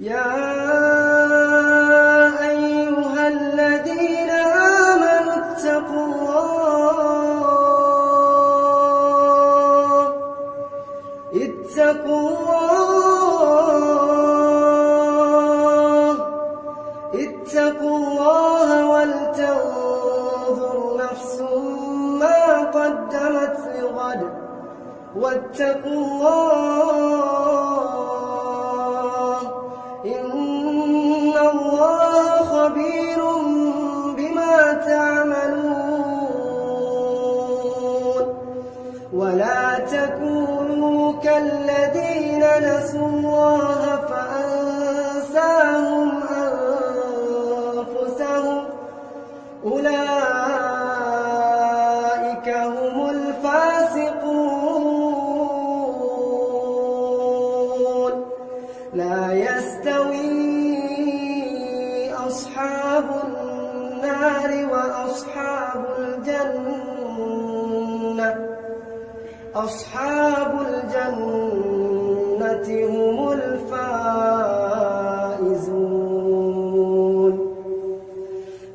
يا أيها الذين آمنوا اتقوا الله ولتنظر نفس ما قدمت لغد واتقوا الله إن الله خبير بما تعملون. ولا تكونوا كالذين نسوا الله فأنساهم أنفسهم أولئك هم الفاسقون. لا يستوي أصحاب النار وأصحاب الجنة هم الفائزون.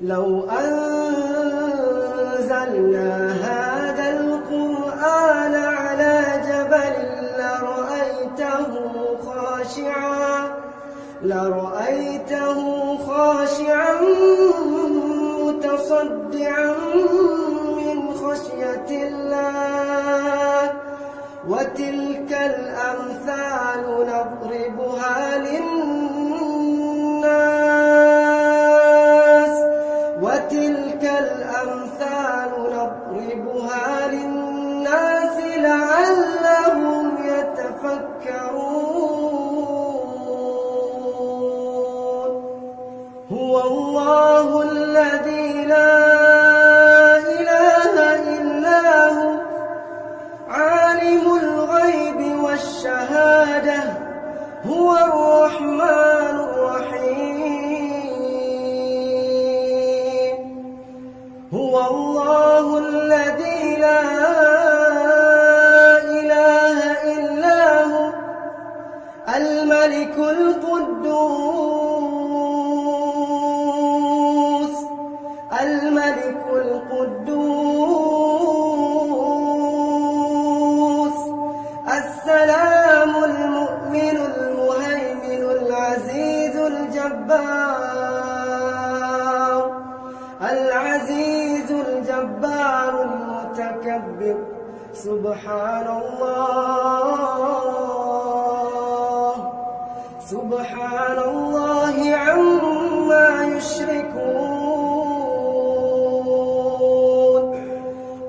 لو أنزلنا هذا القرآن على جبل لرأيته خاشعا متصدعا من خشية الله. وتلك الأمثال نضربها للناس لعلهم يتفكرون. هو الله الذي لا إله إلا هو عالم الغيب والشهادة هو الرحمن الرحيم. هو الله الذي لا إله إلا هو الملك القدوس السلام المؤمن المهيمن العزيز الجبار المتكبر. سبحان الله عما يشركون.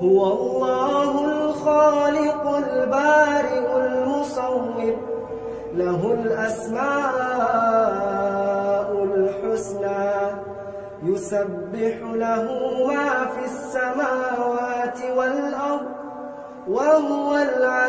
هو الله الخالق البارئ المصور له الأسماء الحسنى يسبح له ما في السماوات والأرض وهو العزيز